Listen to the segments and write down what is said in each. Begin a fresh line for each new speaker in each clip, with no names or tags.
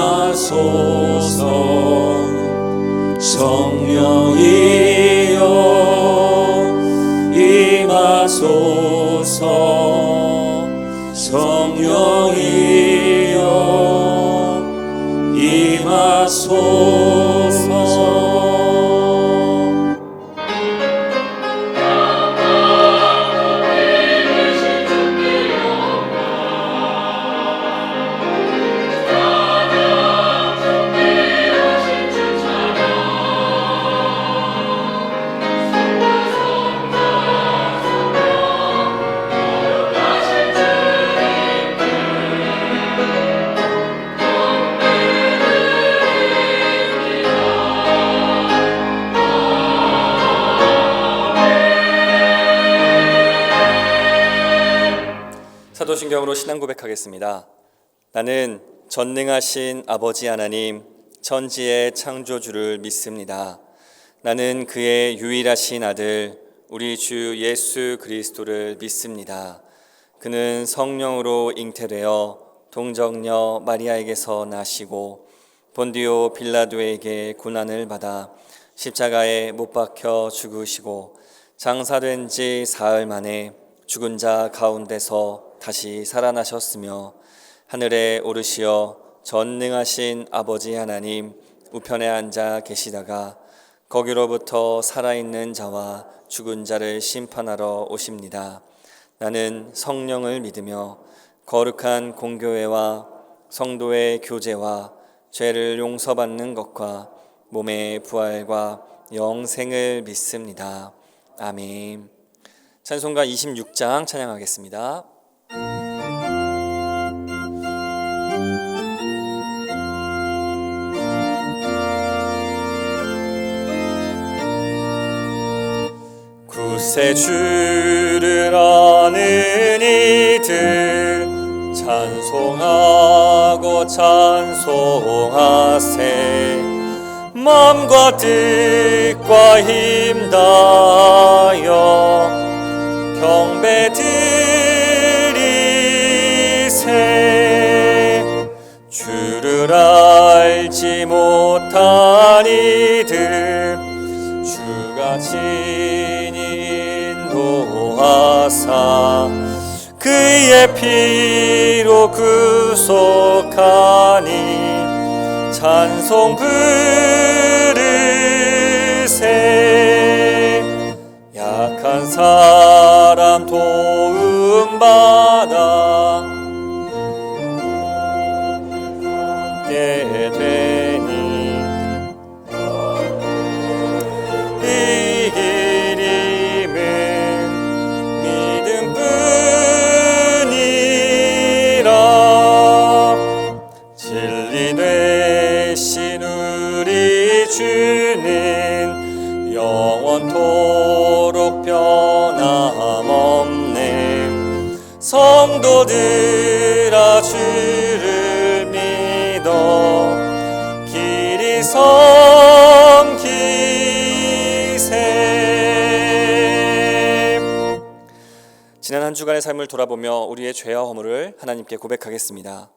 임하소서. 성령이여 임하소서. 성령이여 임하소서.
사도신경으로 신앙 고백하겠습니다. 나는 전능하신 아버지 하나님 천지의 창조주를 믿습니다. 나는 그의 유일하신 아들 우리 주 예수 그리스도를 믿습니다. 그는 성령으로 잉태되어 동정녀 마리아에게서 나시고 본디오 빌라도에게 고난을 받아 십자가에 못 박혀 죽으시고 장사된 지 사흘 만에 죽은 자 가운데서 다시 살아나셨으며 하늘에 오르시어 전능하신 아버지 하나님 우편에 앉아 계시다가 거기로부터 살아있는 자와 죽은 자를 심판하러 오십니다. 나는 성령을 믿으며 거룩한 공교회와 성도의 교제와 죄를 용서받는 것과 몸의 부활과 영생을 믿습니다. 아멘. 찬송가 26장 찬양하겠습니다. 구세주를 아는 이들 찬송하고 찬송하세. 마음과 뜻과 힘 다하여 경배드리세. 주를 알지 못한 이들 주가 친히 인도하사 그의 피로 구속하니 찬송 부르세. 약한 사람 도움받아 게 되니 이 길임은 믿음뿐이라. 진리 되신 우리 주는 영원토록 변함없네. 성도들아 주를 믿어 길이 섬기세. 지난 한 주간의 삶을 돌아보며 우리의 죄와 허물을 하나님께 고백하겠습니다.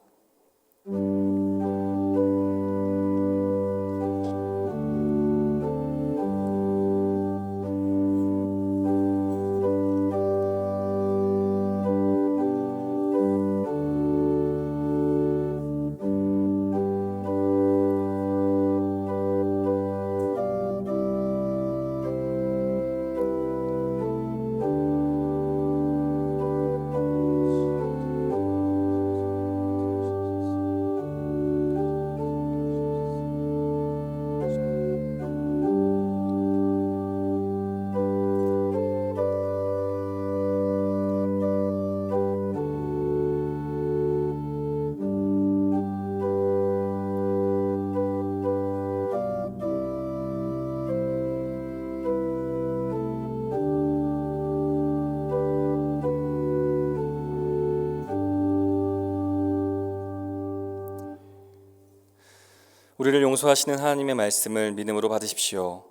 우리를 용서하시는 하나님의 말씀을 믿음으로 받으십시오.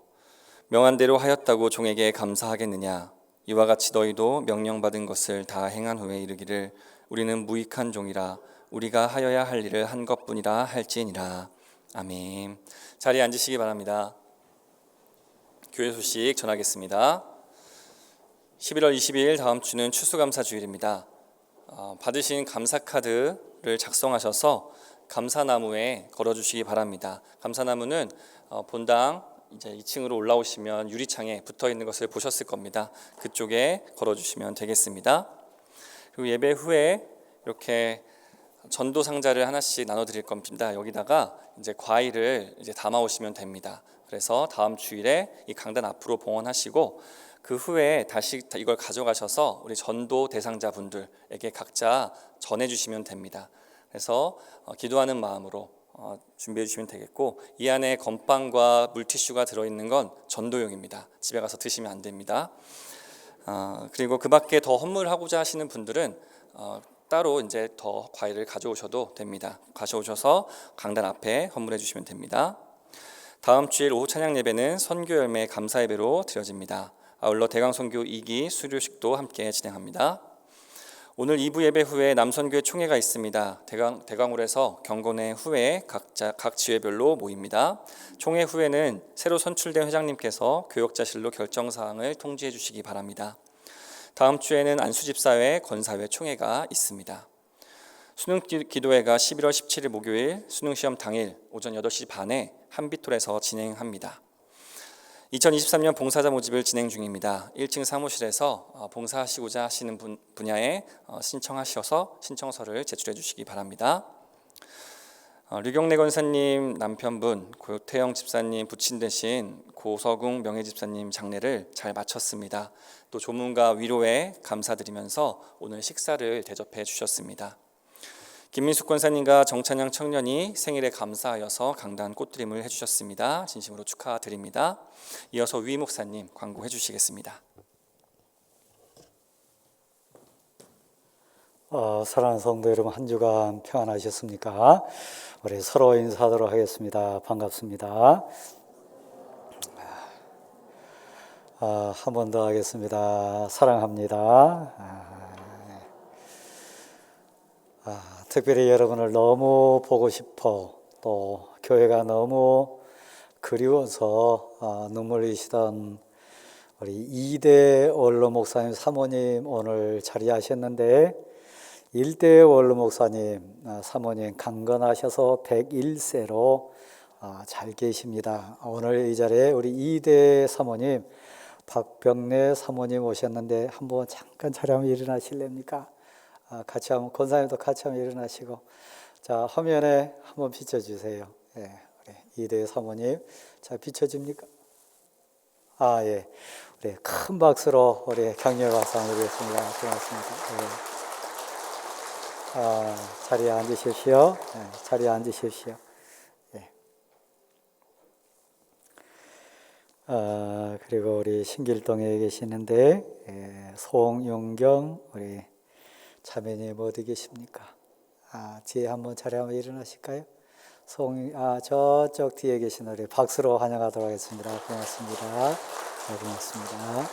명한 대로 하였다고 종에게 감사하겠느냐. 이와 같이 너희도 명령받은 것을 다 행한 후에 이르기를 우리는 무익한 종이라 우리가 하여야 할 일을 한 것뿐이라 할지니라. 아멘. 자리에 앉으시기 바랍니다. 교회 소식 전하겠습니다. 11월 22일 다음 주는 추수감사주일입니다. 받으신 감사카드를 작성하셔서 감사나무에 걸어주시기 바랍니다. 감사나무는 본당 이제 2층으로 올라오시면 유리창에 붙어 있는 것을 보셨을 겁니다. 그쪽에 걸어주시면 되겠습니다. 그리고 예배 후에 이렇게 전도 상자를 하나씩 나눠드릴 겁니다. 여기다가 이제 과일을 이제 담아 오시면 됩니다. 그래서 다음 주일에 이 강단 앞으로 봉헌하시고 그 후에 다시 이걸 가져가셔서 우리 전도 대상자 분들에게 각자 전해주시면 됩니다. 그래서 기도하는 마음으로 준비해 주시면 되겠고, 이 안에 건빵과 물티슈가 들어있는 건 전도용입니다. 집에 가서 드시면 안 됩니다. 그리고 그 밖에 더 헌물하고자 하시는 분들은 따로 이제 더 과일을 가져오셔도 됩니다. 가져오셔서 강단 앞에 헌물해 주시면 됩니다. 다음 주일 오후 찬양 예배는 선교 열매 감사 예배로 드려집니다. 아울러 대강선교 2기 수료식도 함께 진행합니다. 오늘 2부 예배 후에 남선교회 총회가 있습니다. 대강홀에서 경건회 후에 각 지회별로 모입니다. 총회 후에는 새로 선출된 회장님께서 교역자실로 결정사항을 통지해 주시기 바랍니다. 다음 주에는 안수집사회 권사회 총회가 있습니다. 수능 기도회가 11월 17일 목요일 수능시험 당일 오전 8시 반에 한빛홀에서 진행합니다. 2023년 봉사자 모집을 진행 중입니다. 1층 사무실에서 봉사하시고자 하시는 분야에 신청하셔서 신청서를 제출해 주시기 바랍니다. 류경래 권사님 남편분 고태영 집사님 부친 되신 고서궁 명예집사님 장례를 잘 마쳤습니다. 또 조문과 위로에 감사드리면서 오늘 식사를 대접해 주셨습니다. 김민숙 권사님과 정찬양 청년이 생일에 감사하여서 강단 꽃드림을 해주셨습니다. 진심으로 축하드립니다. 이어서 위 목사님 광고해 주시겠습니다.
사랑하는 성도 여러분, 한 주간 평안하셨습니까? 우리 서로 인사하도록 하겠습니다. 반갑습니다. 한 번 더 하겠습니다. 사랑합니다. 특별히 여러분을 너무 보고 싶어, 또 교회가 너무 그리워서 눈물이시던 우리 이대 원로 목사님 사모님 오늘 자리하셨는데, 1대 원로 목사님 사모님 강건하셔서 101세로 잘 계십니다. 오늘 이 자리에 우리 2대 사모님 박병래 사모님 오셨는데 한번 잠깐 자리하면 일어나실랍니까? 같이 한번, 권사님도 같이 한번 일어나시고, 자, 화면에 한번 비춰주세요. 예, 우리 이대 사모님. 자, 비춰집니까? 예. 우리 큰 박수로 우리 격려 박수 한번 드리겠습니다. 고맙습니다. 예. 자리에 앉으십시오. 예, 자리에 앉으십시오. 예. 그리고 우리 신길동에 계시는데, 송용경, 우리 자매님 어디 계십니까? 뒤에 한번 자리 한번 일어나실까요? 저쪽 뒤에 계신 우리 박수로 환영하도록 하겠습니다. 고맙습니다. 네, 고맙습니다.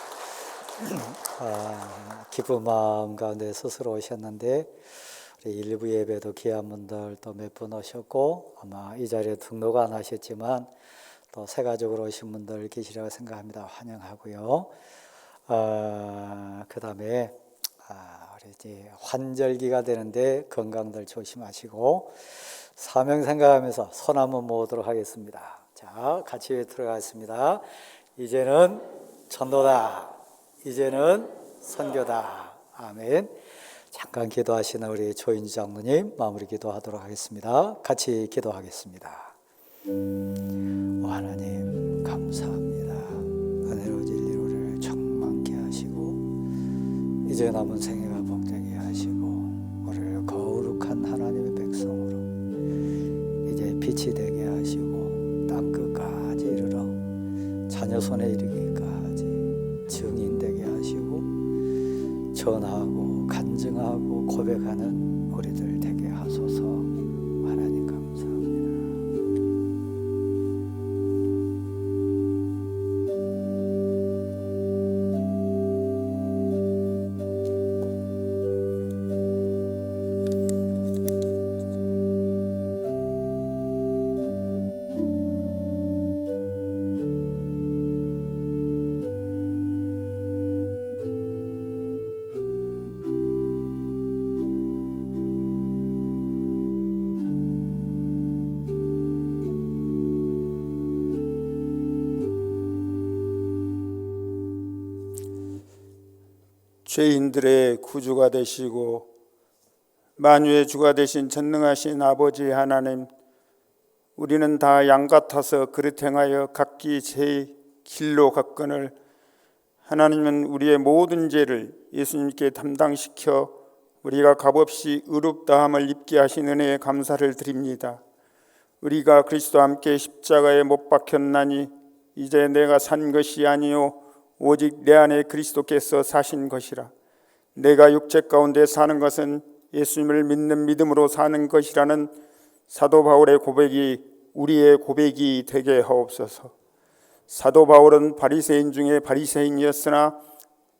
기쁜 마음 가운데 스스로 오셨는데, 우리 일부 예배도 귀한 분들 또 몇 분 오셨고, 아마 이 자리에 등록 안 하셨지만 또 새 가족으로 오신 분들 계시라고 생각합니다. 환영하고요. 그 다음에 이제 환절기가 되는데 건강들 조심하시고 사명 생각하면서 손 한번 모으도록 하겠습니다. 자, 같이 들어가겠습니다. 이제는 전도다. 이제는 선교다. 아멘. 잠깐 기도하시는 우리 조인주 장로님 마무리 기도하도록 하겠습니다. 같이 기도하겠습니다. 오 하나님 감사합니다. 은혜로 진리로를 충만케 하시고 이제 남은 생애가 복되게 하시고 우리를 거룩한 하나님의 백성으로 이제 빛이 되게 하시고 땅끝까지 이르러 자녀 손에 이르기까지 증인되게 하시고 전하고 간증하고 고백하는 우리들 되게 하소서. 하나님 감사합니다.
죄인들의 구주가 되시고 만유의 주가 되신 전능하신 아버지 하나님, 우리는 다 양 같아서 그릇 행하여 각기 제 길로 갔거늘 하나님은 우리의 모든 죄를 예수님께 담당시켜 우리가 값없이 의롭다함을 입게 하신 은혜에 감사를 드립니다. 우리가 그리스도와 함께 십자가에 못 박혔나니 이제 내가 산 것이 아니요 오직 내 안에 그리스도께서 사신 것이라. 내가 육체 가운데 사는 것은 예수님을 믿는 믿음으로 사는 것이라는 사도 바울의 고백이 우리의 고백이 되게 하옵소서. 사도 바울은 바리새인 중에 바리새인이었으나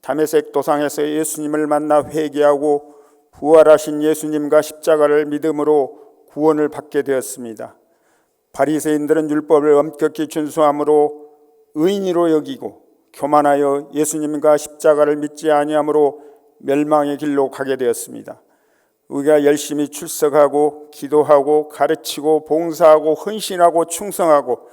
다메섹 도상에서 예수님을 만나 회개하고 부활하신 예수님과 십자가를 믿음으로 구원을 받게 되었습니다. 바리새인들은 율법을 엄격히 준수함으로 의인으로 여기고 교만하여 예수님과 십자가를 믿지 아니함으로 멸망의 길로 가게 되었습니다. 우리가 열심히 출석하고 기도하고 가르치고 봉사하고 헌신하고 충성하고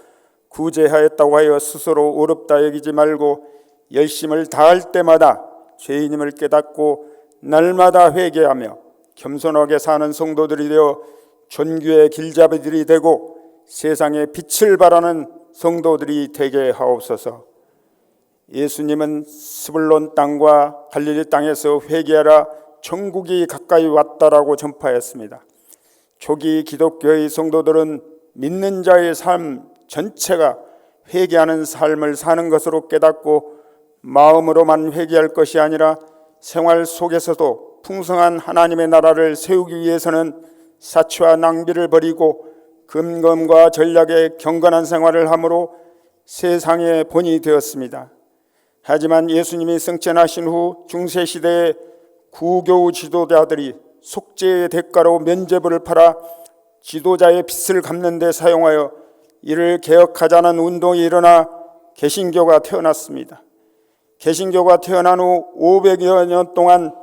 구제하였다고 하여 스스로 어렵다 여기지 말고 열심을 다할 때마다 죄인임을 깨닫고 날마다 회개하며 겸손하게 사는 성도들이 되어 존귀의 길잡이들이 되고 세상에 빛을 발하는 성도들이 되게 하옵소서. 예수님은 스불론 땅과 갈릴리 땅에서 회개하라 천국이 가까이 왔다라고 전파했습니다. 초기 기독교의 성도들은 믿는 자의 삶 전체가 회개하는 삶을 사는 것으로 깨닫고 마음으로만 회개할 것이 아니라 생활 속에서도 풍성한 하나님의 나라를 세우기 위해서는 사치와 낭비를 버리고 금검과 전략의 경건한 생활을 함으로 세상의 본이 되었습니다. 하지만 예수님이 승천하신 후 중세시대에 구교 지도자들이 속죄의 대가로 면죄부를 팔아 지도자의 빚을 갚는 데 사용하여 이를 개혁하자는 운동이 일어나 개신교가 태어났습니다. 개신교가 태어난 후 500여 년 동안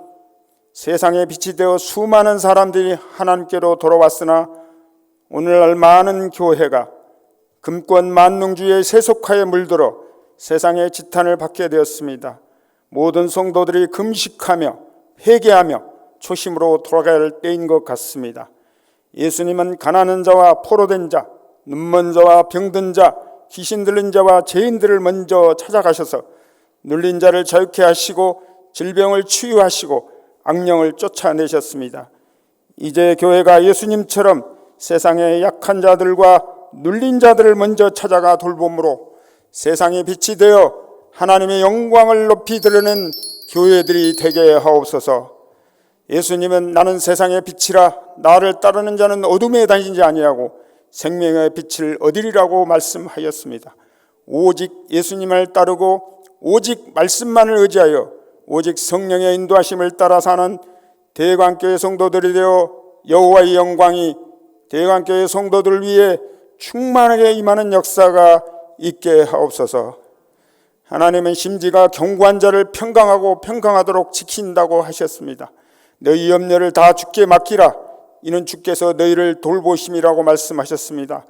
세상의 빛이 되어 수많은 사람들이 하나님께로 돌아왔으나 오늘날 많은 교회가 금권 만능주의에 세속하에 물들어 세상의 지탄을 받게 되었습니다. 모든 성도들이 금식하며 회개하며 초심으로 돌아가야 할 때인 것 같습니다. 예수님은 가난한 자와 포로된 자, 눈먼 자와 병든 자, 귀신 들린 자와 죄인들을 먼저 찾아가셔서 눌린 자를 자유케 하시고 질병을 치유하시고 악령을 쫓아내셨습니다. 이제 교회가 예수님처럼 세상의 약한 자들과 눌린 자들을 먼저 찾아가 돌봄으로 세상의 빛이 되어 하나님의 영광을 높이 드러낸 교회들이 되게 하옵소서. 예수님은 나는 세상의 빛이라 나를 따르는 자는 어둠에 다니지 아니하고 생명의 빛을 얻으리라고 말씀하였습니다. 오직 예수님을 따르고 오직 말씀만을 의지하여 오직 성령의 인도하심을 따라 사는 대관교회 성도들이 되어 여호와의 영광이 대관교회 성도들을 위해 충만하게 임하는 역사가 있게 하옵소서. 하나님은 심지가 견고한 자를 평강하고 평강하도록 지킨다고 하셨습니다. 너희 염려를 다 주께 맡기라. 이는 주께서 너희를 돌보심이라고 말씀하셨습니다.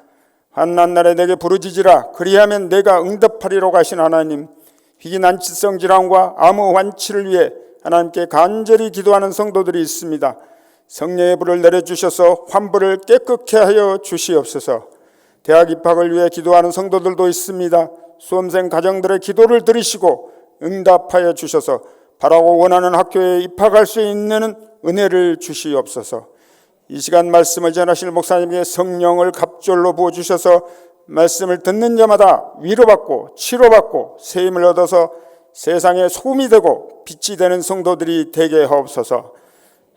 환난 날에 내게 부르짖으라. 그리하면 내가 응답하리라고 하신 하나님, 희귀난치성 질환과 암의 완치를 위해 하나님께 간절히 기도하는 성도들이 있습니다. 성령의 불을 내려주셔서 환부를 깨끗게 하여 주시옵소서. 대학 입학을 위해 기도하는 성도들도 있습니다. 수험생 가정들의 기도를 들으시고 응답하여 주셔서 바라고 원하는 학교에 입학할 수 있는 은혜를 주시옵소서. 이 시간 말씀을 전하실 목사님에게 성령을 갑절로 부어주셔서 말씀을 듣는 자마다 위로받고 치료받고 세임을 얻어서 세상에 소금이 되고 빛이 되는 성도들이 되게 하옵소서.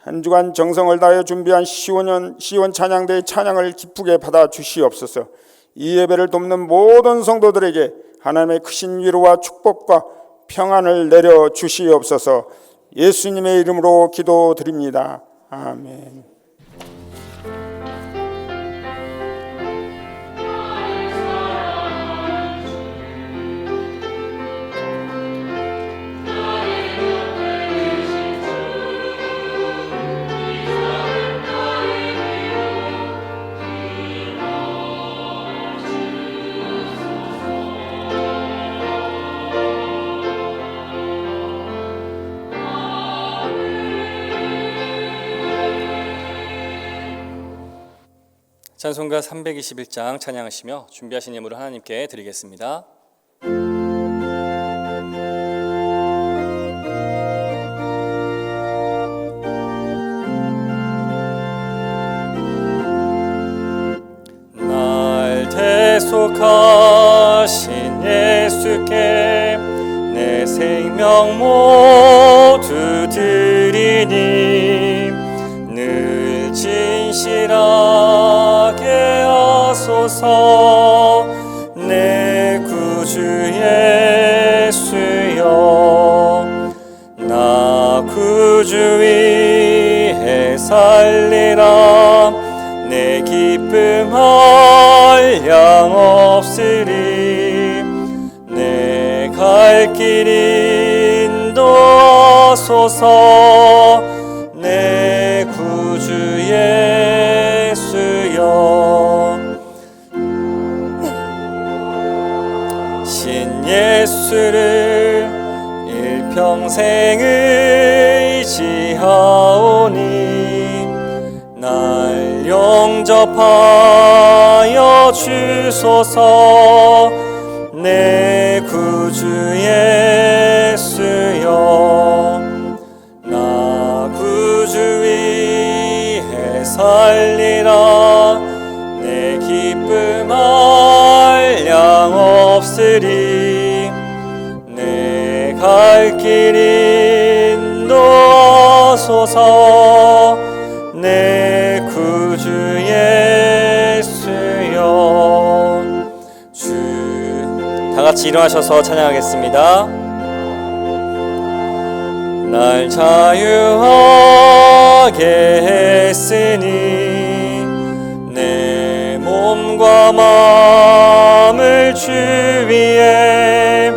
한 주간 정성을 다하여 준비한 시원 찬양대의 찬양을 기쁘게 받아 주시옵소서. 이 예배를 돕는 모든 성도들에게 하나님의 크신 위로와 축복과 평안을 내려 주시옵소서. 예수님의 이름으로 기도드립니다. 아멘.
찬송가 321장 찬양하시며 준비하신 예물을 하나님께 드리겠습니다.
날 대속하신 예수께 내 생명 모두 드리니 늘 진실하게 하소서. 내 구주 예수여, 나 구주 위에 살리라. 내 기쁨 한량 없으리. 내 갈 길 인도하소서. 내 구주 예수여, 신 예수를 일평생 의지하오니 날 영접하여 주소서. 내 구주 예수여, 나 구주 위에 살리라. 내 기쁨 한량 없으리. 내 갈 길 인도하소서. 내 구주 예수여.
다 같이 일어나셔서 찬양하겠습니다.
날 자유하게 했으니 내 몸과 마음을 주 위에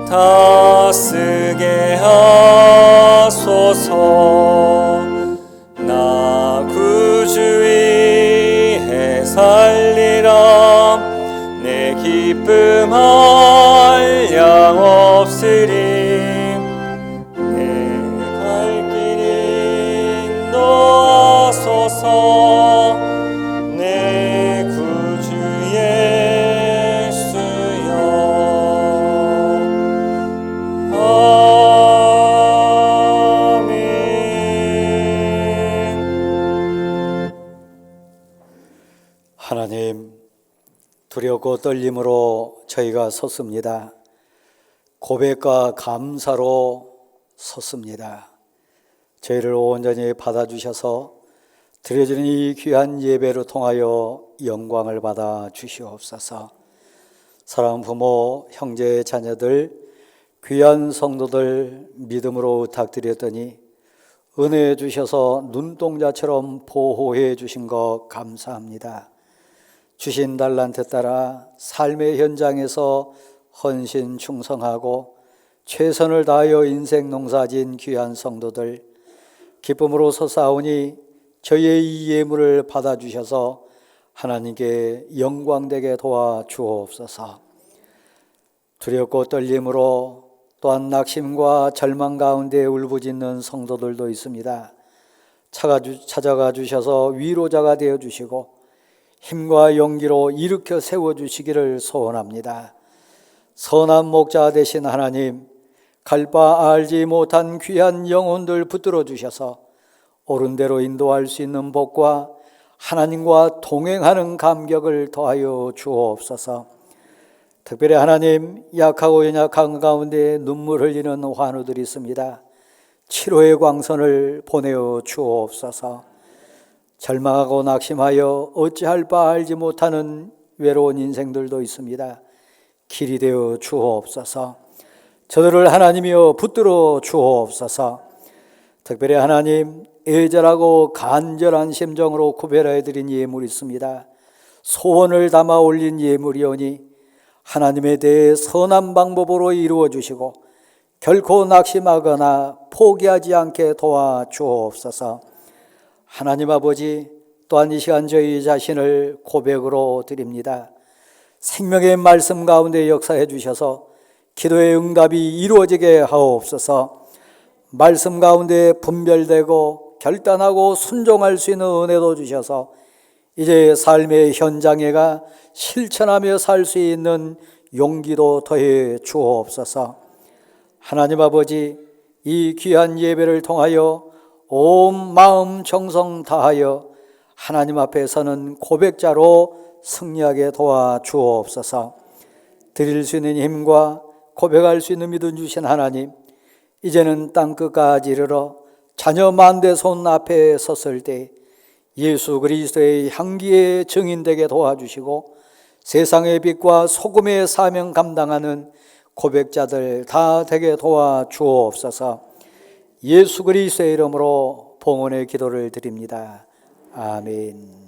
다 쓰게 하소서. 나 구주 위에 살리라. 내 기쁨 한량 없으리. 내 구주 예수여, 아멘.
하나님, 두렵고 떨림으로 저희가 섰습니다. 고백과 감사로 섰습니다. 저희를 온전히 받아주셔서 드려지는 이 귀한 예배로 통하여 영광을 받아 주시옵소서. 사랑하는 부모, 형제, 자녀들, 귀한 성도들 믿음으로 부탁드렸더니 은혜 주셔서 눈동자처럼 보호해 주신 것 감사합니다. 주신 달란트 따라 삶의 현장에서 헌신 충성하고 최선을 다하여 인생 농사진 귀한 성도들 기쁨으로 서사오니 저희의 이 예물을 받아주셔서 하나님께 영광되게 도와주옵소서. 두렵고 떨림으로 또한 낙심과 절망 가운데 울부짖는 성도들도 있습니다. 찾아가 주셔서 위로자가 되어주시고 힘과 용기로 일으켜 세워주시기를 소원합니다. 선한 목자 되신 하나님, 갈 바 알지 못한 귀한 영혼들 붙들어 주셔서 옳은 대로 인도할 수 있는 복과 하나님과 동행하는 감격을 더하여 주옵소서. 특별히 하나님, 약하고 연약한 가운데 눈물 흘리는 환우들이 있습니다. 치료의 광선을 보내어 주옵소서. 절망하고 낙심하여 어찌할 바 알지 못하는 외로운 인생들도 있습니다. 길이 되어 주옵소서. 저들을 하나님이여 붙들어 주옵소서. 특별히 하나님, 애절하고 간절한 심정으로 구별해드린 예물이 있습니다. 소원을 담아 올린 예물이오니 하나님에 대해 선한 방법으로 이루어 주시고 결코 낙심하거나 포기하지 않게 도와주옵소서. 하나님 아버지, 또한 이 시간 저희 자신을 고백으로 드립니다. 생명의 말씀 가운데 역사해 주셔서 기도의 응답이 이루어지게 하옵소서. 말씀 가운데 분별되고 결단하고 순종할 수 있는 은혜도 주셔서 이제 삶의 현장에가 실천하며 살 수 있는 용기도 더해 주옵소서. 하나님 아버지, 이 귀한 예배를 통하여 온 마음 정성 다하여 하나님 앞에 서는 고백자로 승리하게 도와 주옵소서. 드릴 수 있는 힘과 고백할 수 있는 믿음 주신 하나님, 이제는 땅끝까지 이르러 자녀 만대 손 앞에 섰을 때 예수 그리스도의 향기의 증인되게 도와주시고 세상의 빛과 소금의 사명 감당하는 고백자들 다 되게 도와주옵소서. 예수 그리스도의 이름으로 봉헌의 기도를 드립니다. 아멘.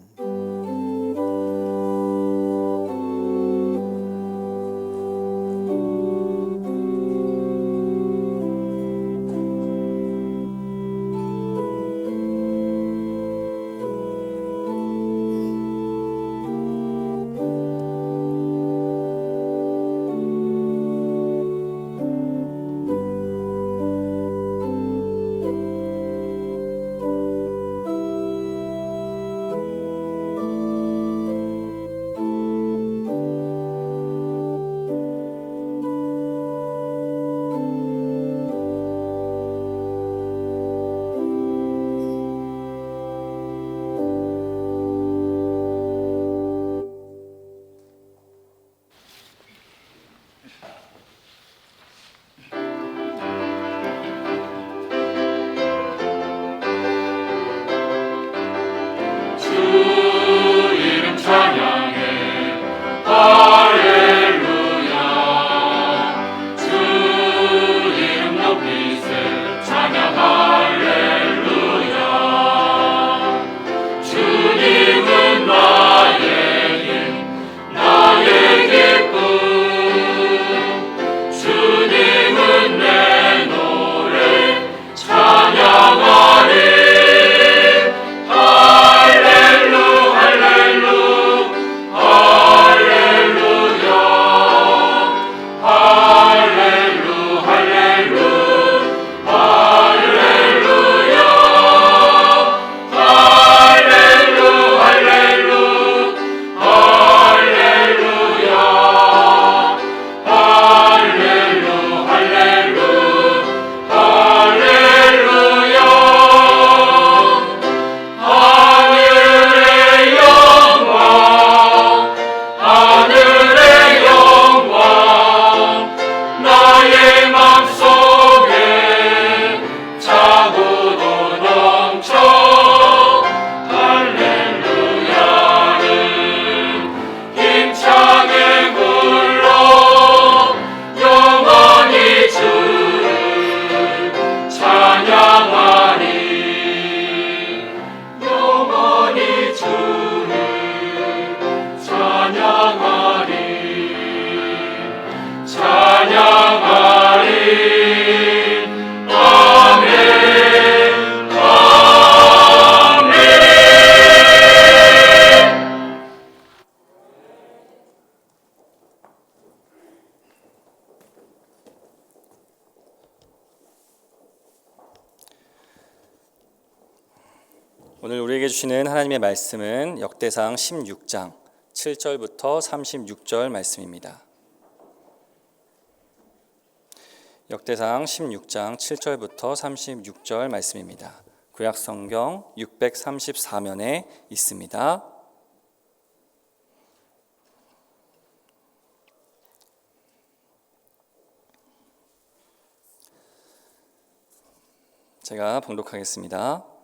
오늘 우리에게 주시는 하나님의 말씀은 역대상 16장 7절부터 36절 말씀입니다. 역대상 16장 7절부터 36절 말씀입니다. 구약성경 634면에 있습니다. 제가 봉독하겠습니다.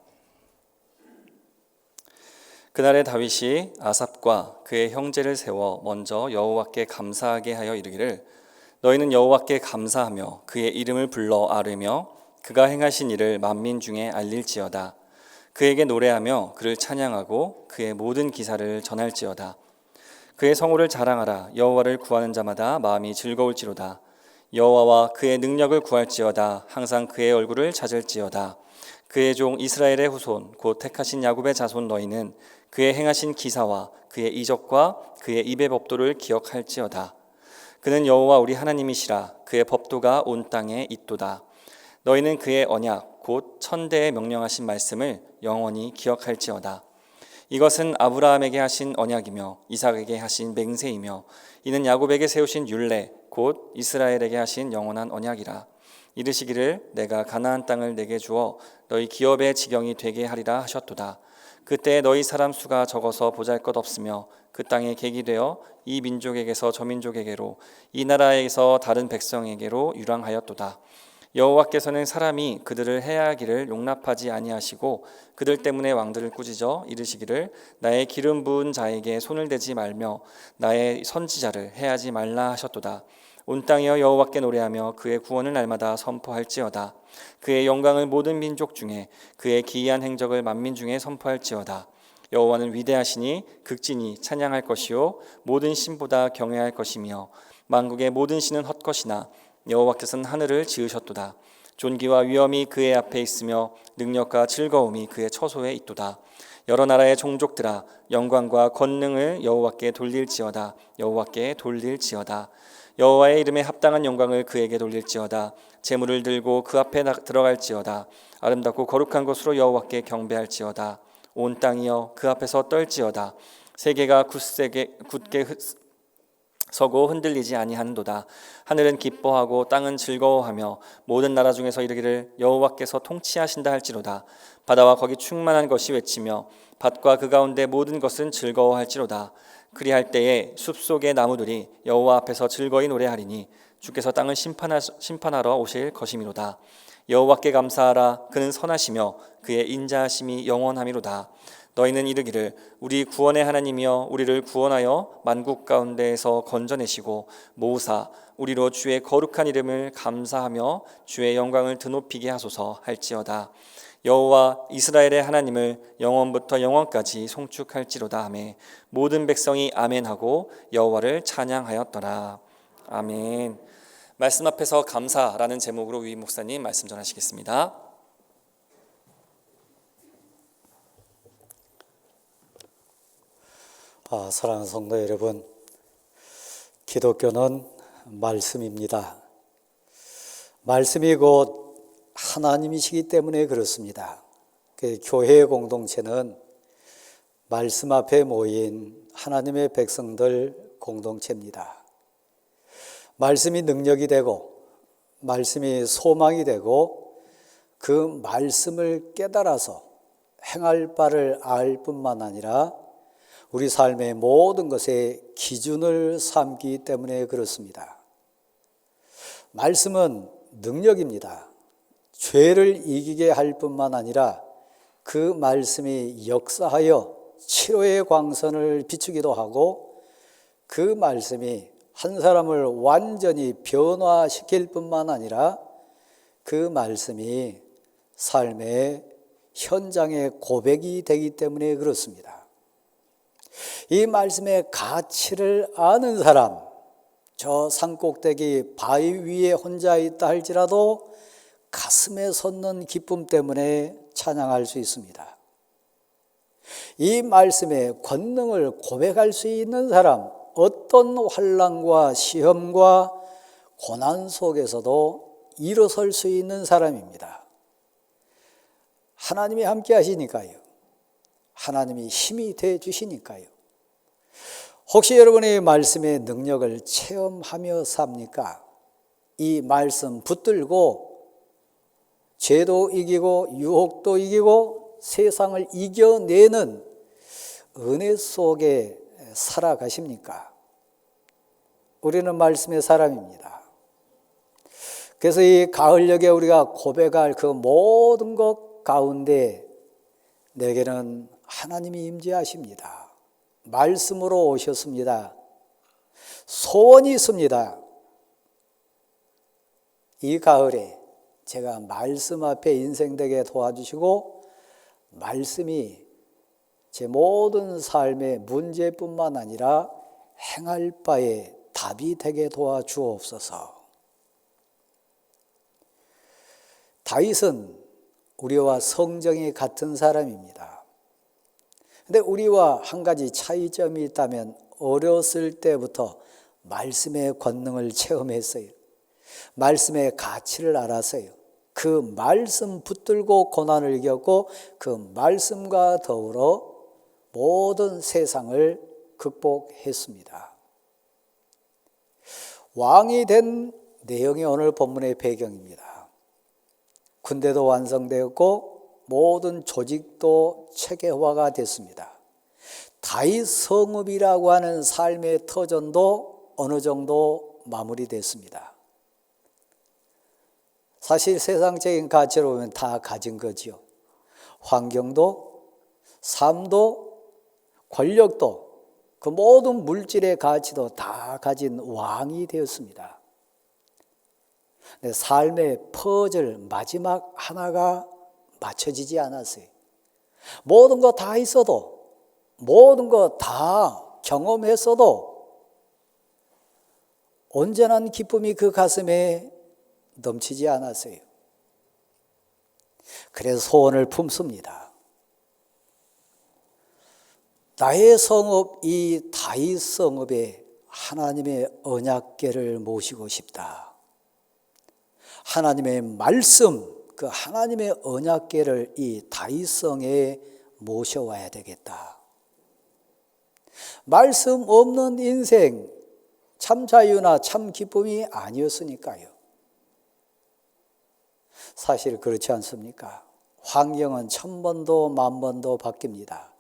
그날에 다윗이 아삽과 그의 형제를 세워 먼저 여호와께 감사하게 하여 이르기를 너희는 여호와께 감사하며 그의 이름을 불러 아뢰며 그가 행하신 일을 만민 중에 알릴지어다. 그에게 노래하며 그를 찬양하고 그의 모든 기사를 전할지어다. 그의 성호를 자랑하라. 여호와를 구하는 자마다 마음이 즐거울지로다. 여호와와 그의 능력을 구할지어다. 항상 그의 얼굴을 찾을지어다. 그의 종 이스라엘의 후손 곧 택하신 야곱의 자손 너희는 그의 행하신 기사와 그의 이적과 그의 입의 법도를 기억할지어다. 그는 여호와 우리 하나님이시라. 그의 법도가 온 땅에 있도다. 너희는 그의 언약 곧 천대에 명령하신 말씀을 영원히 기억할지어다. 이것은 아브라함에게 하신 언약이며 이삭에게 하신 맹세이며 이는 야곱에게 세우신 율례 곧 이스라엘에게 하신 영원한 언약이라. 이르시기를 내가 가나안 땅을 내게 주어 너희 기업의 지경이 되게 하리라 하셨도다. 그때 너희 사람 수가 적어서 보잘것없으며 그 땅에 객이 되어 이 민족에게서 저 민족에게로 이 나라에서 다른 백성에게로 유랑하였도다. 여호와께서는 사람이 그들을 해하기를 용납하지 아니하시고 그들 때문에 왕들을 꾸짖어 이르시기를 나의 기름 부은 자에게 손을 대지 말며 나의 선지자를 해하지 말라 하셨도다. 온 땅이여 여호와께 노래하며 그의 구원을 날마다 선포할지어다. 그의 영광을 모든 민족 중에 그의 기이한 행적을 만민 중에 선포할지어다. 여호와는 위대하시니 극진히 찬양할 것이요 모든 신보다 경외할 것이며 만국의 모든 신은 헛것이나 여호와께서는 하늘을 지으셨도다. 존귀와 위엄이 그의 앞에 있으며 능력과 즐거움이 그의 처소에 있도다. 여러 나라의 종족들아 영광과 권능을 여호와께 돌릴지어다. 여호와께 돌릴지어다. 여호와의 이름에 합당한 영광을 그에게 돌릴지어다. 제물을 들고 그 앞에 들어갈지어다. 아름답고 거룩한 것으로 여호와께 경배할지어다. 온 땅이여 그 앞에서 떨지어다. 세계가 굳게 서고 흔들리지 아니하는도다. 하늘은 기뻐하고 땅은 즐거워하며 모든 나라 중에서 이르기를 여호와께서 통치하신다 할지로다. 바다와 거기 충만한 것이 외치며 밭과 그 가운데 모든 것은 즐거워할지로다. 그리할 때에 숲속의 나무들이 여호와 앞에서 즐거이 노래하리니 주께서 땅을 심판하러 오실 것이미로다. 여호와께 감사하라. 그는 선하시며 그의 인자하심이 영원하미로다. 너희는 이르기를 우리 구원의 하나님이여 우리를 구원하여 만국 가운데에서 건져내시고 모으사 우리로 주의 거룩한 이름을 감사하며 주의 영광을 드높이게 하소서 할지어다. 여호와 이스라엘의 하나님을 영원부터 영원까지 송축할지로다 하매 모든 백성이 아멘하고 여호와를 찬양하였더라. 아멘. 말씀 앞에서 감사라는 제목으로 위 목사님 말씀 전하시겠습니다.
사랑하는 성도 여러분, 기독교는 말씀입니다. 말씀이 곧 하나님이시기 때문에 그렇습니다. 교회의 공동체는 말씀 앞에 모인 하나님의 백성들 공동체입니다. 말씀이 능력이 되고 말씀이 소망이 되고 그 말씀을 깨달아서 행할 바를 알 뿐만 아니라 우리 삶의 모든 것의 기준을 삼기 때문에 그렇습니다. 말씀은 능력입니다. 죄를 이기게 할 뿐만 아니라 그 말씀이 역사하여 치료의 광선을 비추기도 하고 그 말씀이 한 사람을 완전히 변화시킬 뿐만 아니라 그 말씀이 삶의 현장의 고백이 되기 때문에 그렇습니다. 이 말씀의 가치를 아는 사람, 저 산꼭대기 바위 위에 혼자 있다 할지라도 가슴에 솟는 기쁨 때문에 찬양할 수 있습니다. 이 말씀의 권능을 고백할 수 있는 사람, 어떤 환난과 시험과 고난 속에서도 일어설 수 있는 사람입니다. 하나님이 함께 하시니까요. 하나님이 힘이 돼 주시니까요. 혹시 여러분의 말씀의 능력을 체험하며 삽니까? 이 말씀 붙들고 죄도 이기고 유혹도 이기고 세상을 이겨내는 은혜 속에 살아가십니까? 우리는 말씀의 사람입니다. 그래서 이 가을녘에 우리가 고백할 그 모든 것 가운데 내게는 하나님이 임재하십니다. 말씀으로 오셨습니다. 소원이 있습니다. 이 가을에 제가 말씀 앞에 인생되게 도와주시고 말씀이 제 모든 삶의 문제뿐만 아니라 행할 바에 답이 되게 도와주옵소서. 다윗은 우리와 성정이 같은 사람입니다. 근데 우리와 한 가지 차이점이 있다면 어렸을 때부터 말씀의 권능을 체험했어요. 말씀의 가치를 알았어요. 그 말씀 붙들고 고난을 이겼고 그 말씀과 더불어 모든 세상을 극복했습니다. 왕이 된 내용이 오늘 본문의 배경입니다. 군대도 완성되었고 모든 조직도 체계화가 됐습니다. 다윗 성읍이라고 하는 삶의 터전도 어느 정도 마무리됐습니다. 사실 세상적인 가치로 보면 다 가진 거지요. 환경도, 삶도, 권력도, 그 모든 물질의 가치도 다 가진 왕이 되었습니다. 근데 삶의 퍼즐 마지막 하나가 맞춰지지 않았어요. 모든 거 다 있어도, 모든 거 다 경험했어도 온전한 기쁨이 그 가슴에 넘치지 않았어요. 그래서 소원을 품습니다. 나의 성읍, 이 다윗 성읍에 하나님의 언약궤를 모시고 싶다. 하나님의 말씀, 그 하나님의 언약궤를 이 다윗성에 모셔와야 되겠다. 말씀 없는 인생, 참 자유나 참 기쁨이 아니었으니까요. 사실 그렇지 않습니까? 환경은 1000번도 10,000번도 바뀝니다.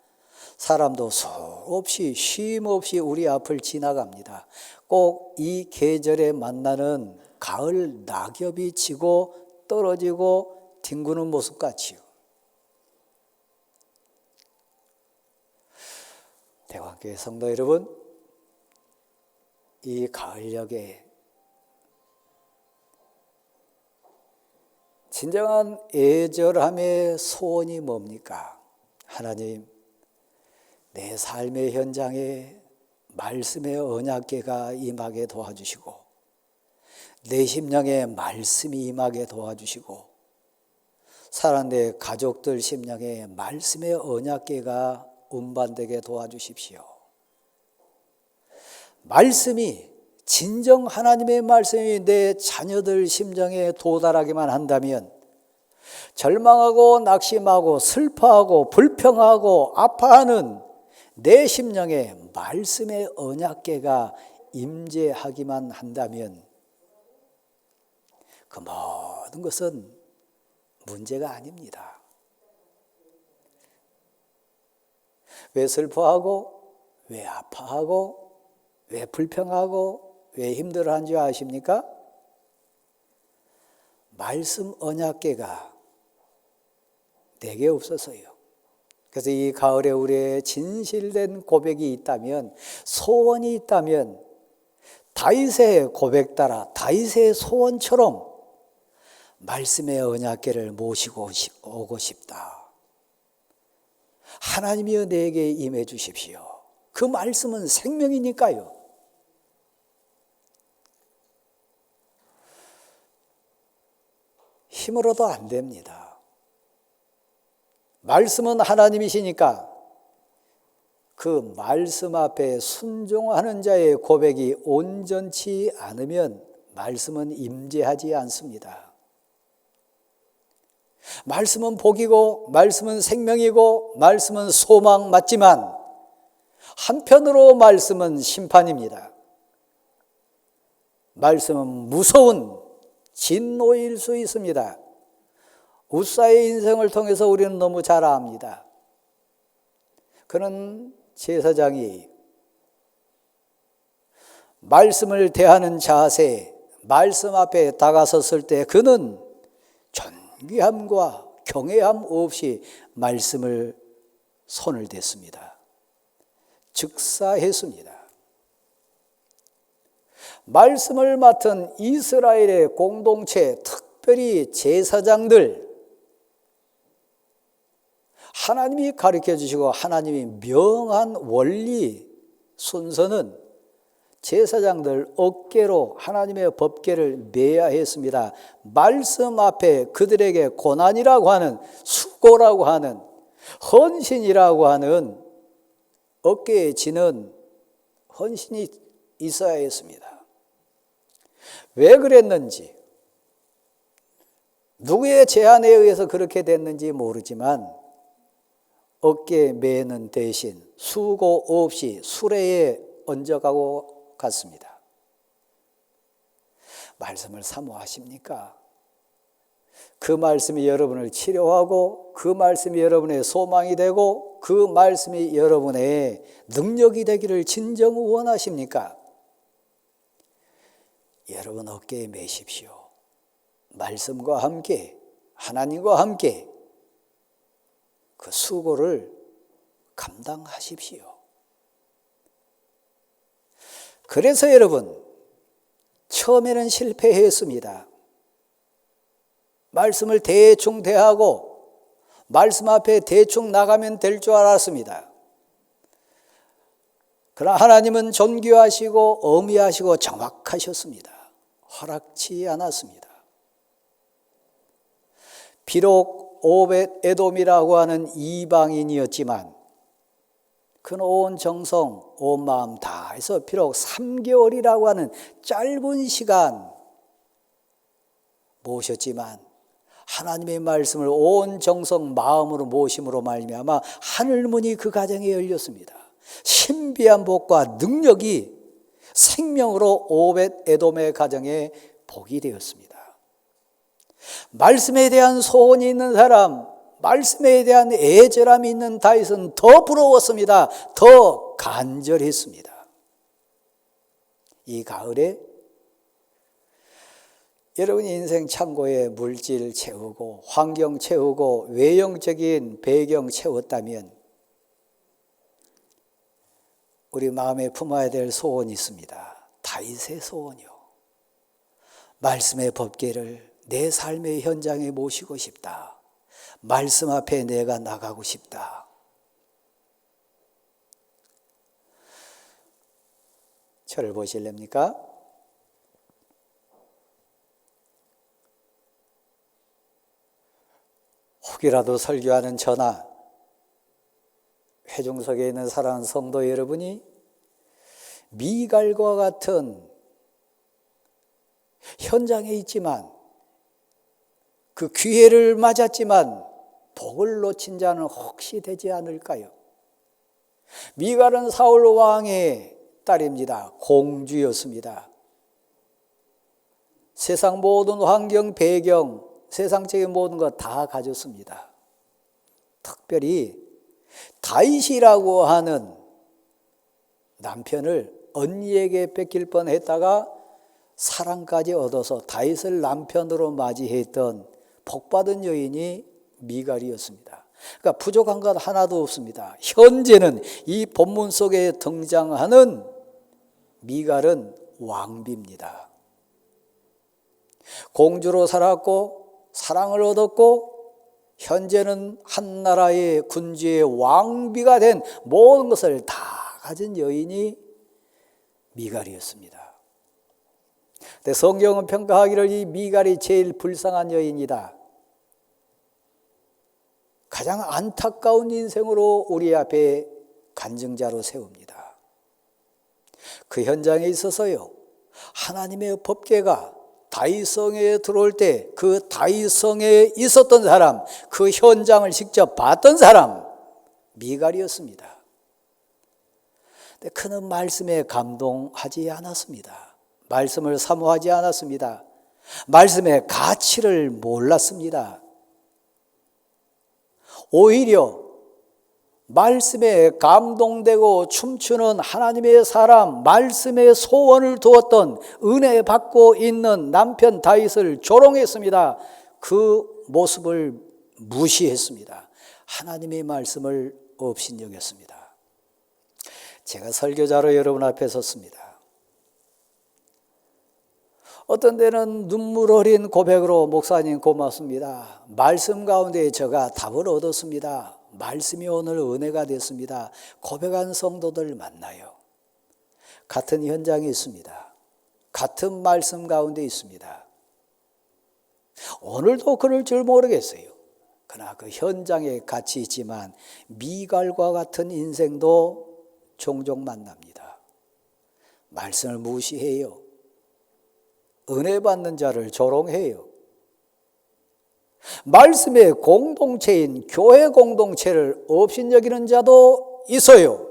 사람도 수없이 쉼 없이 우리 앞을 지나갑니다. 꼭 이 계절에 만나는 가을 낙엽이 지고 떨어지고 뒹구는 모습 같이요. 대광교회 성도 여러분, 이 가을녘에 진정한 애절함의 소원이 뭡니까? 하나님, 내 삶의 현장에 말씀의 언약궤가 임하게 도와주시고 내 심령에 말씀이 임하게 도와주시고 사랑 내 가족들 심령에 말씀의 언약궤가 운반되게 도와주십시오. 말씀이 진정 하나님의 말씀이 내 자녀들 심정에 도달하기만 한다면 절망하고 낙심하고 슬퍼하고 불평하고 아파하는 내 심령에 말씀의 언약궤가 임재하기만 한다면 그 모든 것은 문제가 아닙니다. 왜 슬퍼하고 왜 아파하고 왜 불평하고 왜 힘들어하는 줄 아십니까? 말씀 언약궤가 내게 없어서요. 그래서 이 가을에 우리의 진실된 고백이 있다면, 소원이 있다면 다윗의 고백 따라 다윗의 소원처럼 말씀의 언약궤를 모시고 오고 싶다. 하나님이여 내게 임해 주십시오. 그 말씀은 생명이니까요. 힘으로도 안 됩니다. 말씀은 하나님이시니까 그 말씀 앞에 순종하는 자의 고백이 온전치 않으면 말씀은 임재하지 않습니다. 말씀은 복이고 말씀은 생명이고 말씀은 소망 맞지만 한편으로 말씀은 심판입니다. 말씀은 무서운 진노일 수 있습니다. 우사의 인생을 통해서 우리는 너무 잘 압니다. 그는 제사장이 말씀을 대하는 자세, 말씀 앞에 다가섰을 때 그는 존귀함과 경외함 없이 말씀을 손을 댔습니다. 즉사했습니다. 말씀을 맡은 이스라엘의 공동체, 특별히 제사장들, 하나님이 가르쳐 주시고 하나님이 명한 원리 순서는 제사장들 어깨로 하나님의 법궤를 메야 했습니다. 말씀 앞에 그들에게 고난이라고 하는, 수고라고 하는, 헌신이라고 하는 어깨에 지는 헌신이 있어야 했습니다. 왜 그랬는지, 누구의 제안에 의해서 그렇게 됐는지 모르지만 어깨에 매는 대신 수고 없이 수레에 얹어가고 갔습니다. 말씀을 사모하십니까? 그 말씀이 여러분을 치료하고 그 말씀이 여러분의 소망이 되고 그 말씀이 여러분의 능력이 되기를 진정 원하십니까? 여러분 어깨에 매십시오. 말씀과 함께 하나님과 함께 그 수고를 감당하십시오. 그래서 여러분 처음에는 실패했습니다. 말씀을 대충 대하고 말씀 앞에 대충 나가면 될 줄 알았습니다. 그러나 하나님은 존귀하시고 어미하시고 정확하셨습니다. 허락치 않았습니다. 비록 오벳 에돔이라고 하는 이방인이었지만 그는 온 정성, 온 마음 다해서 비록 3개월이라고 하는 짧은 시간 모셨지만 하나님의 말씀을 온 정성 마음으로 모심으로 말미암아 하늘문이 그 가정에 열렸습니다. 신비한 복과 능력이 생명으로 오벳 에돔의 가정에 복이 되었습니다. 말씀에 대한 소원이 있는 사람, 말씀에 대한 애절함이 있는 다윗은 더 부러웠습니다. 더 간절했습니다. 이 가을에 여러분 인생 창고에 물질 채우고 환경 채우고 외형적인 배경 채웠다면 우리 마음에 품어야 될 소원이 있습니다. 다윗의 소원이요. 말씀의 법궤를 내 삶의 현장에 모시고 싶다. 말씀 앞에 내가 나가고 싶다. 저를 보실랍니까? 혹이라도 설교하는 저나 회중석에 있는 사랑하는 성도 여러분이 미갈과 같은 현장에 있지만 그 기회를 맞았지만 복을 놓친 자는 혹시 되지 않을까요? 미갈은 사울 왕의 딸입니다. 공주였습니다. 세상 모든 환경, 배경, 세상적인 모든 것 다 가졌습니다. 특별히 다윗이라고 하는 남편을 언니에게 뺏길 뻔했다가 사랑까지 얻어서 다윗을 남편으로 맞이했던 복받은 여인이 미갈이었습니다. 그러니까 부족한 것 하나도 없습니다. 현재는 이 본문 속에 등장하는 미갈은 왕비입니다. 공주로 살았고 사랑을 얻었고 현재는 한 나라의 군주의 왕비가 된 모든 것을 다 가진 여인이 미갈이었습니다. 근데 성경은 평가하기를 이 미갈이 제일 불쌍한 여인이다. 가장 안타까운 인생으로 우리 앞에 간증자로 세웁니다. 그 현장에 있어서요, 하나님의 법궤가 다윗성에 들어올 때 그 다윗성에 있었던 사람, 그 현장을 직접 봤던 사람 미갈이었습니다. 근데 그는 말씀에 감동하지 않았습니다. 말씀을 사모하지 않았습니다. 말씀의 가치를 몰랐습니다. 오히려 말씀에 감동되고 춤추는 하나님의 사람, 말씀의 소원을 두었던 은혜 받고 있는 남편 다윗을 조롱했습니다. 그 모습을 무시했습니다. 하나님의 말씀을 업신여겼습니다. 제가 설교자로 여러분 앞에 섰습니다. 어떤 때는 눈물 어린 고백으로 목사님 고맙습니다. 말씀 가운데 제가 답을 얻었습니다. 말씀이 오늘 은혜가 됐습니다. 고백한 성도들 만나요. 같은 현장에 있습니다. 같은 말씀 가운데 있습니다. 오늘도 그럴 줄 모르겠어요. 그러나 그 현장에 같이 있지만 미갈과 같은 인생도 종종 만납니다. 말씀을 무시해요. 은혜 받는 자를 조롱해요. 말씀의 공동체인 교회 공동체를 업신여기는 자도 있어요.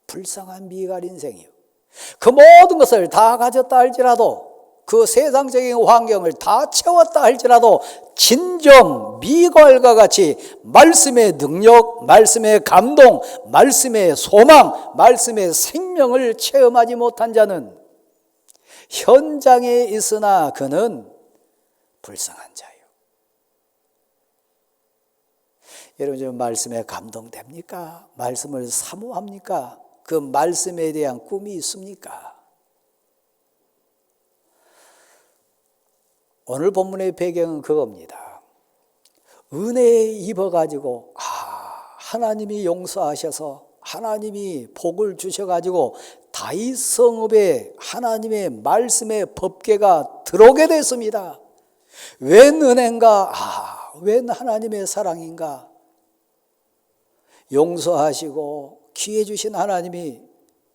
불쌍한 미갈 인생이요. 그 모든 것을 다 가졌다 할지라도, 그 세상적인 환경을 다 채웠다 할지라도 진정 미갈과 같이 말씀의 능력, 말씀의 감동, 말씀의 소망, 말씀의 생명을 체험하지 못한 자는 현장에 있으나 그는 불쌍한 자예요. 여러분, 지금 말씀에 감동됩니까? 말씀을 사모합니까? 그 말씀에 대한 꿈이 있습니까? 오늘 본문의 배경은 그겁니다. 은혜에 입어가지고 하나님이 용서하셔서 하나님이 복을 주셔가지고 다윗 성읍에 하나님의 말씀의 법궤가 들어오게 됐습니다. 웬 은혜인가? 웬 하나님의 사랑인가? 용서하시고 기회 주신 하나님이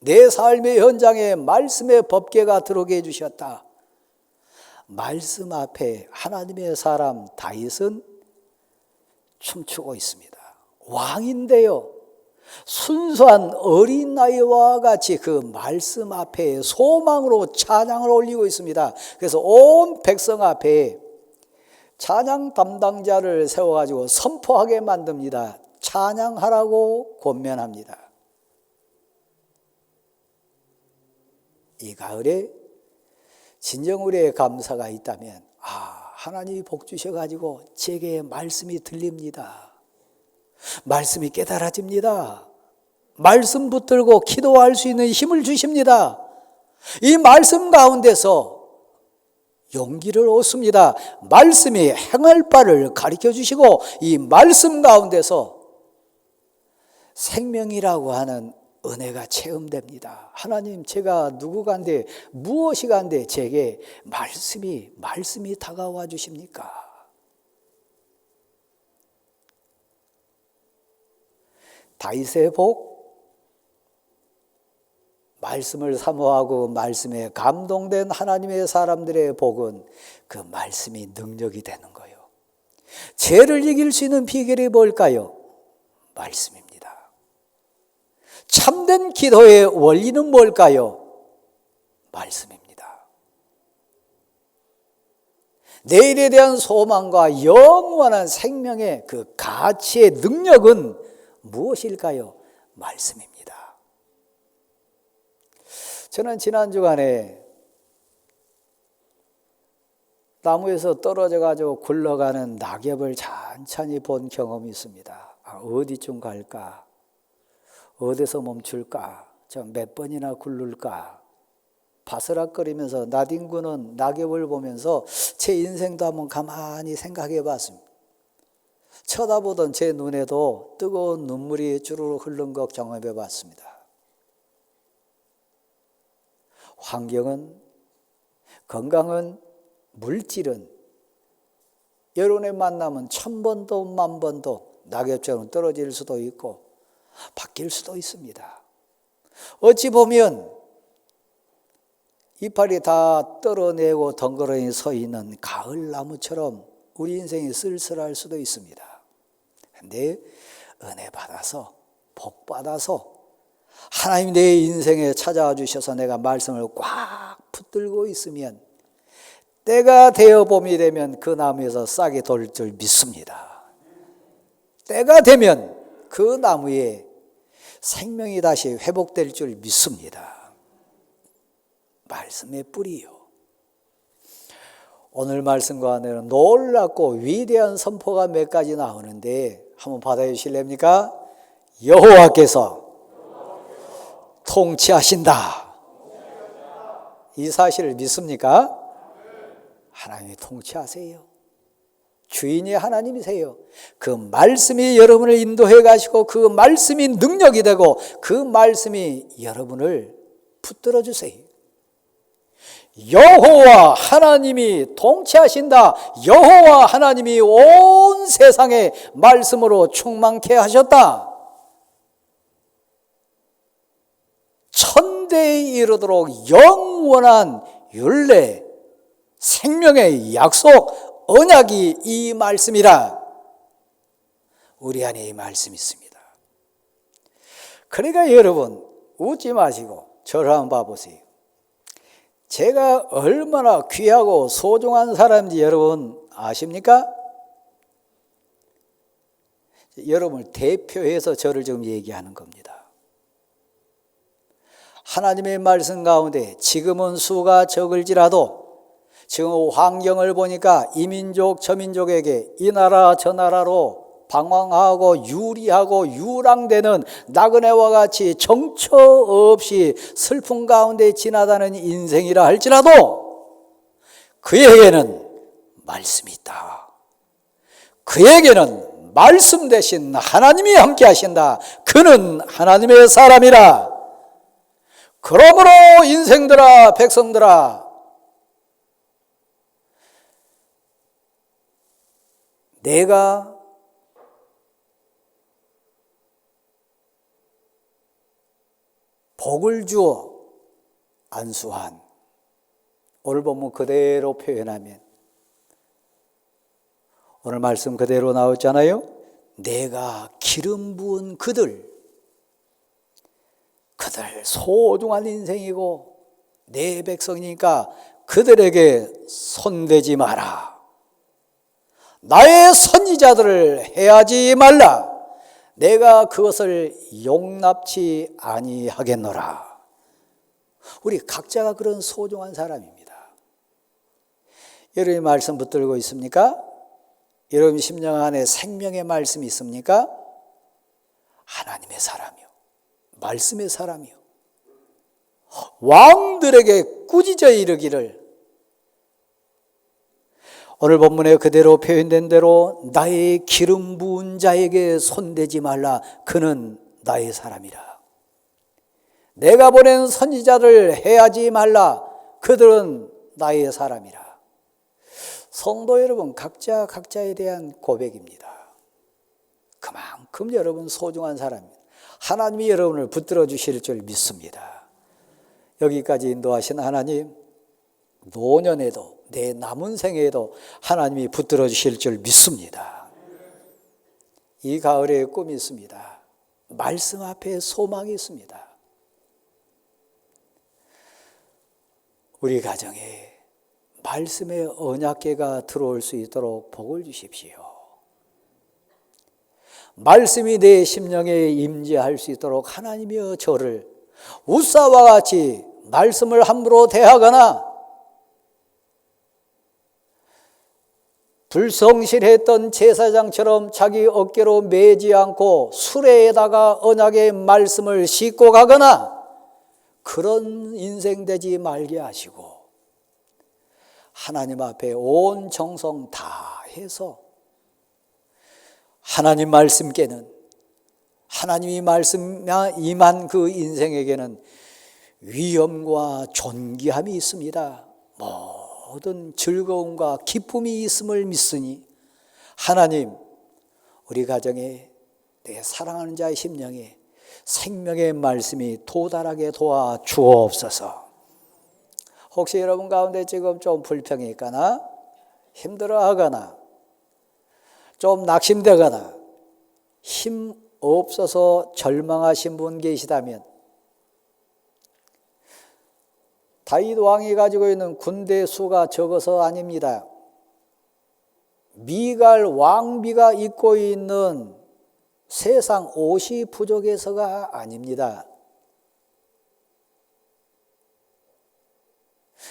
내 삶의 현장에 말씀의 법궤가 들어오게 해주셨다. 말씀 앞에 하나님의 사람 다윗은 춤추고 있습니다. 왕인데요, 순수한 어린 나이와 같이 그 말씀 앞에 소망으로 찬양을 올리고 있습니다. 그래서 온 백성 앞에 찬양 담당자를 세워가지고 선포하게 만듭니다. 찬양하라고 권면합니다. 이 가을에 진정 우리의 감사가 있다면, 하나님이 복 주셔가지고 제게 말씀이 들립니다. 말씀이 깨달아집니다. 말씀 붙들고 기도할 수 있는 힘을 주십니다. 이 말씀 가운데서 용기를 얻습니다. 말씀이 행할 바를 가르쳐 주시고 이 말씀 가운데서 생명이라고 하는 은혜가 체험됩니다. 하나님, 제가 누구간데 무엇이간데 제게 말씀이 다가와 주십니까? 다윗의 복, 말씀을 사모하고 말씀에 감동된 하나님의 사람들의 복은 그 말씀이 능력이 되는 거예요. 죄를 이길 수 있는 비결이 뭘까요? 말씀입니다. 참된 기도의 원리는 뭘까요? 말씀입니다. 내일에 대한 소망과 영원한 생명의 그 가치의 능력은 무엇일까요? 말씀입니다. 저는 지난 주간에 나무에서 떨어져 가지고 굴러가는 낙엽을 찬찬히 본 경험이 있습니다. 어디쯤 갈까? 어디서 멈출까? 저 몇 번이나 굴를까? 바스락거리면서 나뒹구는 낙엽을 보면서 제 인생도 한번 가만히 생각해 봤습니다. 쳐다보던 제 눈에도 뜨거운 눈물이 주르르 흐른 것 경험해 봤습니다. 환경은, 건강은, 물질은 여러분의 만남은 1000번도 10,000번도 낙엽처럼 떨어질 수도 있고 바뀔 수도 있습니다. 어찌 보면 이파리 다 떨어내고 덩그러니 서 있는 가을 나무처럼 우리 인생이 쓸쓸할 수도 있습니다. 근데 은혜 받아서, 복 받아서 하나님 내 인생에 찾아와 주셔서 내가 말씀을 꽉 붙들고 있으면 때가 되어 봄이 되면 그 나무에서 싹이 돌 줄 믿습니다. 때가 되면 그 나무에 생명이 다시 회복될 줄 믿습니다. 말씀의 뿌리요. 오늘 말씀과 내는 놀랍고 위대한 선포가 몇 가지 나오는데 한번 받아주실랍니까? 여호와께서 통치하신다. 이 사실을 믿습니까? 하나님이 통치하세요. 주인이 하나님이세요. 그 말씀이 여러분을 인도해 가시고 그 말씀이 능력이 되고 그 말씀이 여러분을 붙들어 주세요. 여호와 하나님이 통치하신다. 여호와 하나님이 온 세상에 말씀으로 충만케 하셨다. 천대에 이르도록 영원한 율례, 생명의 약속, 언약이 이 말씀이라. 우리 안에 이 말씀이 있습니다. 그러니까 여러분 웃지 마시고 저를 한번 봐보세요. 제가 얼마나 귀하고 소중한 사람인지 여러분 아십니까? 여러분을 대표해서 저를 지금 얘기하는 겁니다. 하나님의 말씀 가운데 지금은 수가 적을지라도 지금 환경을 보니까 이민족 저민족에게 이 나라 저 나라로 방황하고 유리하고 유랑되는 나그네와 같이 정처 없이 슬픔 가운데 지나다니는 인생이라 할지라도 그에게는 말씀이 있다. 그에게는 말씀 대신 하나님이 함께 하신다. 그는 하나님의 사람이라. 그러므로 인생들아, 백성들아, 내가 복을 주어 안수한, 오늘 본문 그대로 표현하면 오늘 말씀 그대로 나왔잖아요. 내가 기름 부은 그들 소중한 인생이고 내 백성이니까 그들에게 손대지 마라. 나의 선지자들을 해하지 말라. 내가 그것을 용납치 아니하겠노라. 우리 각자가 그런 소중한 사람입니다. 여러분이 말씀 붙들고 있습니까? 여러분 심령 안에 생명의 말씀이 있습니까? 하나님의 사람이요, 말씀의 사람이요, 왕들에게 꾸짖어 이르기를, 오늘 본문에 그대로 표현된 대로 나의 기름 부은 자에게 손대지 말라. 그는 나의 사람이라. 내가 보낸 선지자를 해하지 말라. 그들은 나의 사람이라. 성도 여러분, 각자에 대한 고백입니다. 그만큼 여러분 소중한 사람입니다. 하나님이 여러분을 붙들어 주실 줄 믿습니다. 여기까지 인도하신 하나님, 노년에도 내 남은 생에도 하나님이 붙들어 주실 줄 믿습니다. 이 가을에 꿈이 있습니다. 말씀 앞에 소망이 있습니다. 우리 가정에 말씀의 언약궤가 들어올 수 있도록 복을 주십시오. 말씀이 내 심령에 임재할 수 있도록 하나님이여 저를 우사와 같이 말씀을 함부로 대하거나 불성실했던 제사장처럼 자기 어깨로 매지 않고 수레에다가 언약의 말씀을 싣고 가거나 그런 인생 되지 말게 하시고 하나님 앞에 온 정성 다 해서 하나님 말씀께는, 하나님이 말씀 임한 그 인생에게는 위엄과 존귀함이 있습니다. 모든 즐거움과 기쁨이 있음을 믿으니 하나님, 우리 가정에 내 사랑하는 자의 심령에 생명의 말씀이 도달하게 도와 주옵소서. 혹시 여러분 가운데 지금 좀 불평이 있거나 힘들어하거나 좀 낙심되거나 힘 없어서 절망하신 분 계시다면 다윗 왕이 가지고 있는 군대 수가 적어서 아닙니다. 미갈 왕비가 입고 있는 세상 옷이 부족해서가 아닙니다.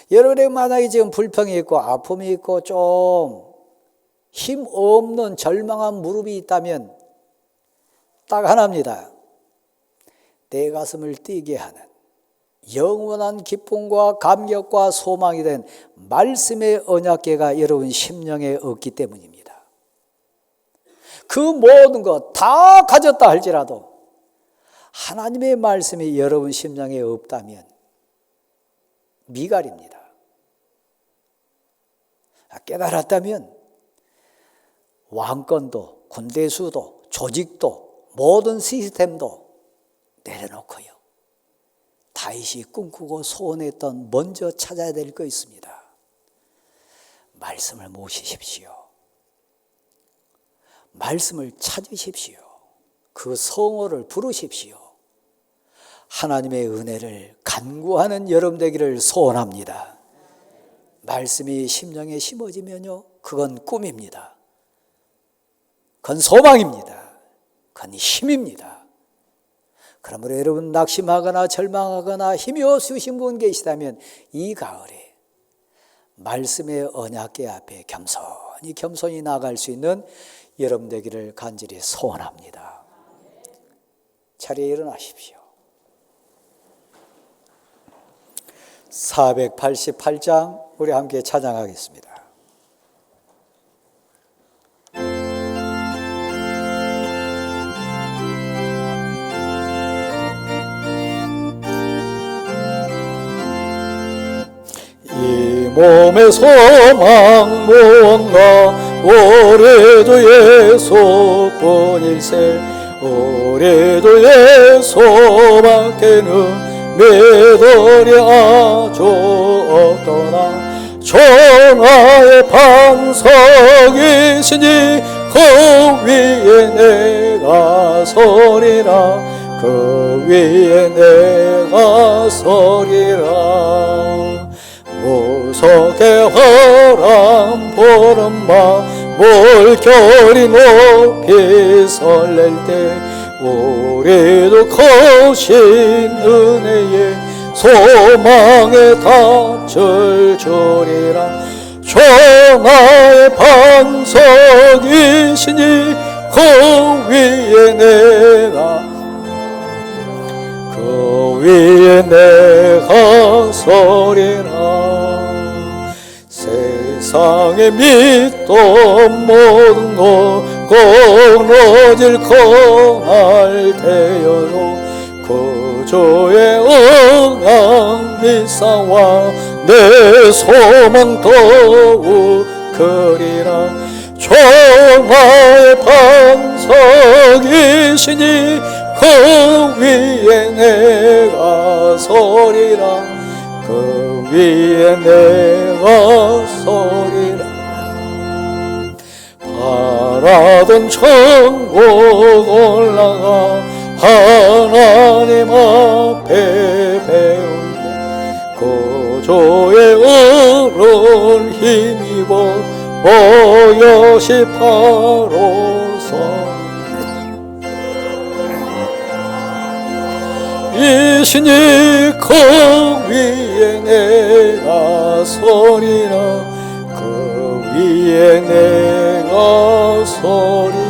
여러분의 만약에 지금 불평이 있고 아픔이 있고 좀 힘 없는 절망한 무릎이 있다면 딱 하나입니다. 내 가슴을 뛰게 하는 영원한 기쁨과 감격과 소망이 된 말씀의 언약궤가 여러분 심령에 없기 때문입니다. 그 모든 것 다 가졌다 할지라도 하나님의 말씀이 여러분 심령에 없다면 미갈입니다. 깨달았다면 왕권도 군대수도 조직도 모든 시스템도 내려놓고요, 다윗이 꿈꾸고 소원했던 먼저 찾아야 될 거 있습니다. 말씀을 모시십시오. 말씀을 찾으십시오. 그 성호를 부르십시오. 하나님의 은혜를 간구하는 여러분 되기를 소원합니다. 말씀이 심령에 심어지면요, 그건 꿈입니다. 그건 소망입니다. 그건 힘입니다. 그러므로 여러분 낙심하거나 절망하거나 힘이 없으신 분 계시다면 이 가을에 말씀의 언약궤 앞에 겸손히 나아갈 수 있는 여러분 되기를 간절히 소원합니다. 자리에 일어나십시오. 488장 우리 함께 찬양하겠습니다.
이 몸의 소망 무언가 우리도 예수뿐일세 우리도 예수밖에는 믿으리 아주 없도다 천하의 반석이시니 그 위에 내가 서리라 그 위에 내가 서리라 무섭게 바람 보름마 물결이 높이 설렐 때 우리도 거신 은혜에 소망에 닿을 줄이라 천하의 반석이시니 그 위에 내가 서리라 세상에 믿던 모든 것 끊어질 거날 때여도 그 주의 응한 미사와 내 소망 더욱 크리라 천하의 반석이시니 그 위에 내가 서리라 그 위에 내가 서리라 바라던 천국 올라가 하나님 앞에 배울 때 그 주의 은을 힘입어 보여시 바로서 이시니 그 위에 내가 서리라 그 위에 내가 서리라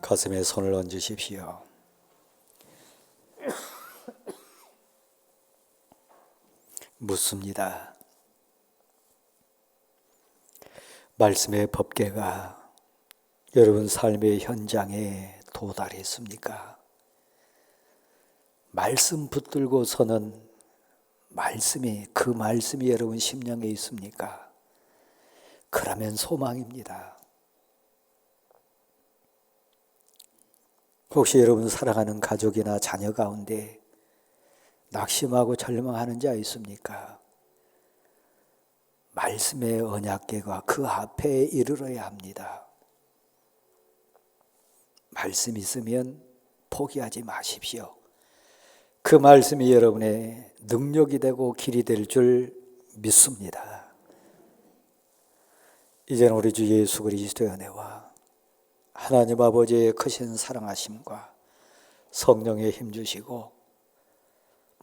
가슴에 손을 얹으십시오. 묻습니다. 말씀의 법궤가 여러분 삶의 현장에 도달했습니까? 말씀 붙들고서는 그 말씀이 여러분 심령에 있습니까? 그러면 소망입니다. 혹시 여러분 사랑하는 가족이나 자녀 가운데 낙심하고 절망하는 자 있습니까? 말씀의 언약궤가 그 앞에 이르러야 합니다. 말씀 있으면 포기하지 마십시오. 그 말씀이 여러분의 능력이 되고 길이 될 줄 믿습니다. 이제는 우리 주 예수 그리스도의 은혜와 하나님 아버지의 크신 사랑하심과 성령의 힘 주시고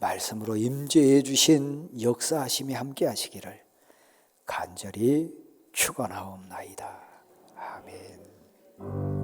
말씀으로 임재해 주신 역사하심이 함께 하시기를 간절히 축원하옵나이다. 아멘.